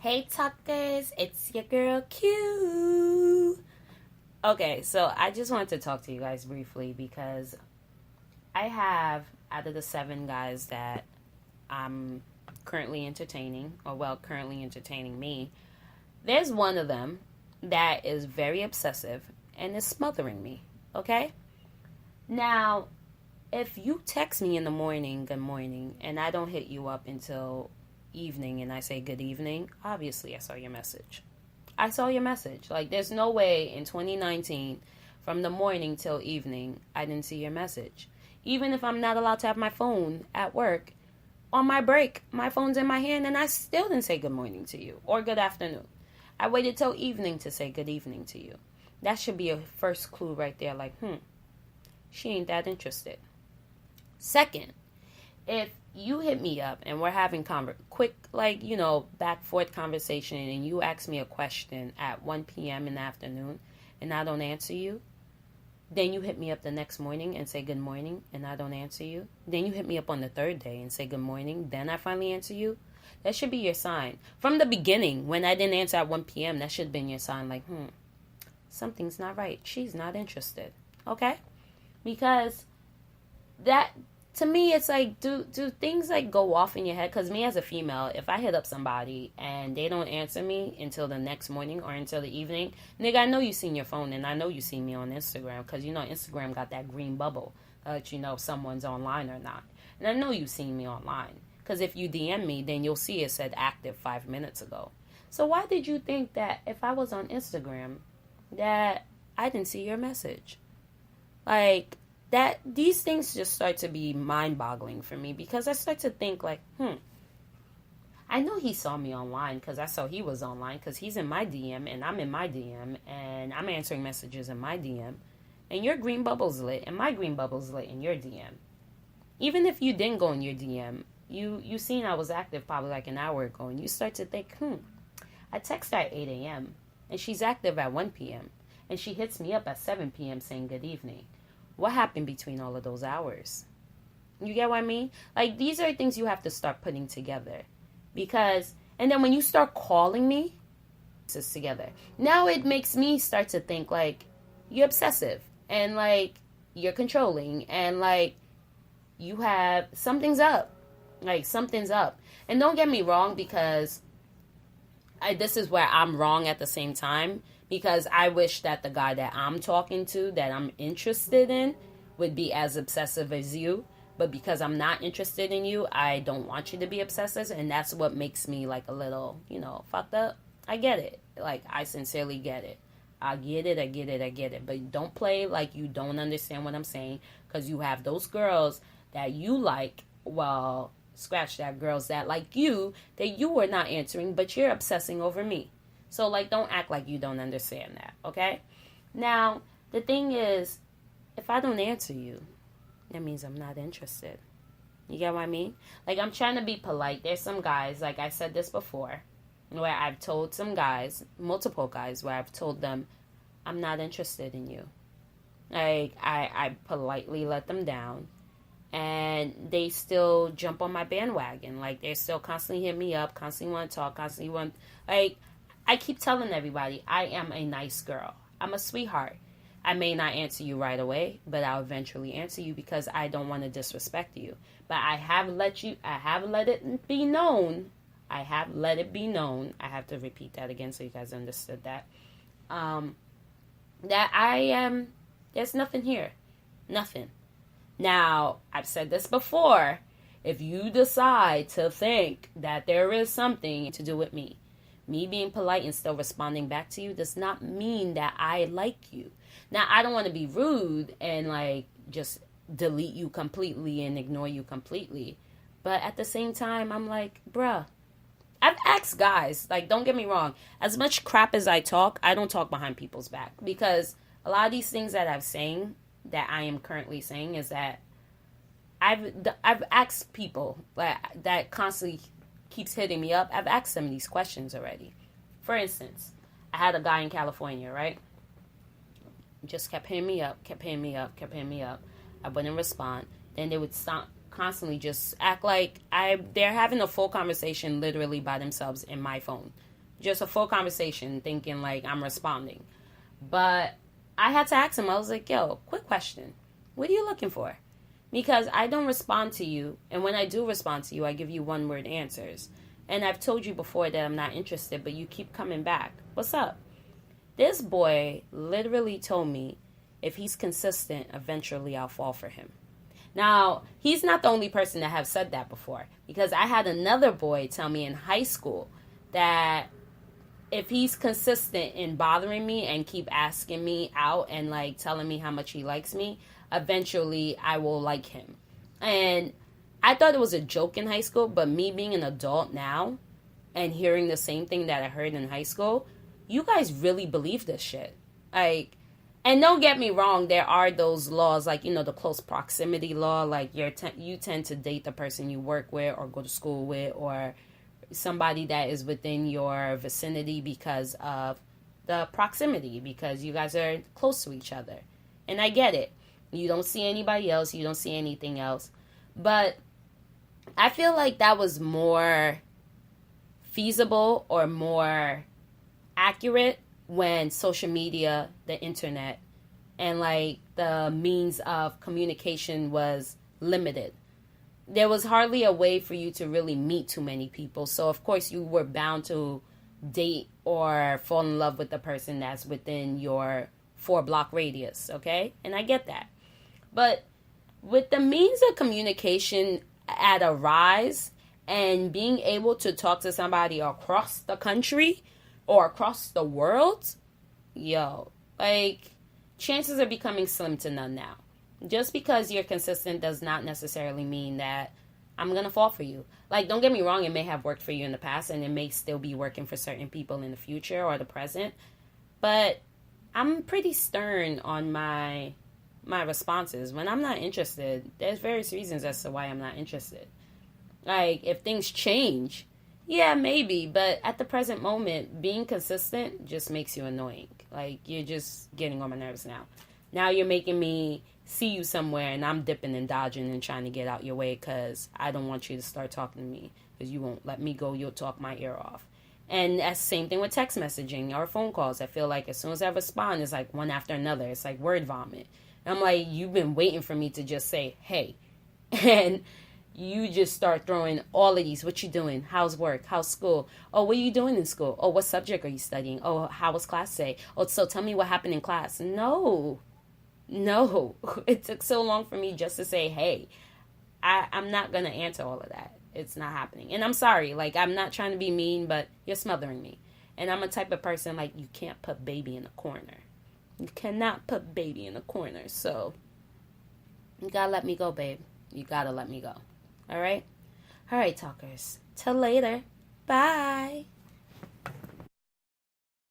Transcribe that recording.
Hey talkers, it's your girl Q. Okay, so I just wanted to talk to you guys briefly because I have, out of the 7 guys that I'm currently entertaining, currently entertaining me, there's one of them that is very obsessive and is smothering me, okay? Now, if you text me in the morning, good morning, and I don't hit you up until evening and I say good evening, obviously I saw your message. I saw your message. Like, there's no way in 2019 from the morning till evening I didn't see your message. Even if I'm not allowed to have my phone at work, on my break, my phone's in my hand and I still didn't say good morning to you or good afternoon. I waited till evening to say good evening to you. That should be a first clue right there, like, she ain't that interested. Second, if you hit me up and we're having quick, back forth conversation, and you ask me a question at 1 p.m. in the afternoon and I don't answer you, then you hit me up the next morning and say good morning and I don't answer you, then you hit me up on the third day and say good morning, then I finally answer you, that should be your sign. From the beginning, when I didn't answer at 1 p.m., that should have been your sign, like, something's not right. She's not interested. Okay? Because that, to me, it's like, do things like go off in your head? Because me as a female, if I hit up somebody and they don't answer me until the next morning or until the evening, nigga, I know you seen your phone and I know you see me on Instagram, because Instagram got that green bubble that if someone's online or not. And I know you seen me online, because if you DM me, then you'll see it said active 5 minutes ago. So why did you think that if I was on Instagram that I didn't see your message? Like, that these things just start to be mind-boggling for me, because I start to think like, I know he saw me online because I saw he was online, because he's in my DM and I'm in my DM and I'm answering messages in my DM, and your green bubble's lit and my green bubble's lit in your DM. Even if you didn't go in your DM, you seen I was active probably like an hour ago, and you start to think, I text her at 8 a.m. and she's active at 1 p.m. and she hits me up at 7 p.m. saying good evening. What happened between all of those hours? You get what I mean? Like, these are things you have to start putting together. And then when you start calling me, this is together. Now it makes me start to think, like, you're obsessive. And, like, you're controlling. And, like, you have, something's up. Like, something's up. And don't get me wrong, because this is where I'm wrong at the same time. Because I wish that the guy that I'm talking to, that I'm interested in, would be as obsessive as you. But because I'm not interested in you, I don't want you to be obsessive. And that's what makes me like a little, fucked up. I get it. Like, I sincerely get it. I get it. But don't play like you don't understand what I'm saying. Because you have those girls that you like, well, scratch that, girls that like you, that you were not answering, but you're obsessing over me. So, like, don't act like you don't understand that, okay? Now, the thing is, if I don't answer you, that means I'm not interested. You get what I mean? Like, I'm trying to be polite. There's some guys, like I said this before, where I've told some guys, multiple guys, where I've told them, I'm not interested in you. Like, I politely let them down, and they still jump on my bandwagon. Like, they're still constantly hitting me up, constantly want to talk, constantly want, like, I keep telling everybody, I am a nice girl. I'm a sweetheart. I may not answer you right away, but I'll eventually answer you, because I don't want to disrespect you. But I have let it be known. I have to repeat that again so you guys understood that. That there's nothing here. Nothing. Now, I've said this before. If you decide to think that there is something to do with me being polite and still responding back to you does not mean that I like you. Now, I don't want to be rude and, like, just delete you completely and ignore you completely. But at the same time, I'm like, bruh, I've asked guys, like, don't get me wrong, as much crap as I don't talk behind people's back. Because a lot of these things that I am currently saying is that I've asked people that constantly keeps hitting me up. I've asked them these questions already. For instance, I had a guy in California, right? Just kept hitting me up. I wouldn't respond. Then they would stop, constantly just act like they're having a full conversation literally by themselves in my phone. just a full conversation, thinking like I'm responding. But I had to ask him, I was like, yo, quick question. What are you looking for? Because I don't respond to you. And when I do respond to you, I give you one-word answers. And I've told you before that I'm not interested, but you keep coming back. What's up? This boy literally told me if he's consistent, eventually I'll fall for him. Now, he's not the only person that have said that before. Because I had another boy tell me in high school that if he's consistent in bothering me and keep asking me out and like telling me how much he likes me, eventually I will like him. And I thought it was a joke in high school, but me being an adult now and hearing the same thing that I heard in high school, you guys really believe this shit. Like, and don't get me wrong, there are those laws, like, you know, the close proximity law, like you tend to date the person you work with or go to school with or somebody that is within your vicinity because of the proximity, because you guys are close to each other. And I get it. You don't see anybody else. You don't see anything else. But I feel like that was more feasible or more accurate when social media, the internet, and like the means of communication was limited. There was hardly a way for you to really meet too many people. So, of course, you were bound to date or fall in love with the person that's within your 4-block radius, okay? And I get that. But with the means of communication at a rise and being able to talk to somebody across the country or across the world, yo, like, chances are becoming slim to none now. Just because you're consistent does not necessarily mean that I'm going to fall for you. Like, don't get me wrong, it may have worked for you in the past and it may still be working for certain people in the future or the present. But I'm pretty stern on my responses. When I'm not interested, there's various reasons as to why I'm not interested. Like, if things change, yeah, maybe. But at the present moment, being consistent just makes you annoying. Like, you're just getting on my nerves now. Now you're making me see you somewhere and I'm dipping and dodging and trying to get out your way because I don't want you to start talking to me because you won't let me go. You'll talk my ear off. And that's the same thing with text messaging or phone calls. I feel like as soon as I respond, it's like one after another. It's like word vomit. And I'm like, you've been waiting for me to just say, hey. And you just start throwing all of these. What you doing? How's work? How's school? Oh, what are you doing in school? Oh, what subject are you studying? Oh, how was class today? Oh, so tell me what happened in class. No, it took so long for me just to say, hey. I'm not going to answer all of that. It's not happening. And I'm sorry. Like, I'm not trying to be mean, but you're smothering me. And I'm a type of person, like, you can't put baby in a corner. You cannot put baby in a corner. So, you got to let me go, babe. You got to let me go. All right? All right, talkers. Till later. Bye.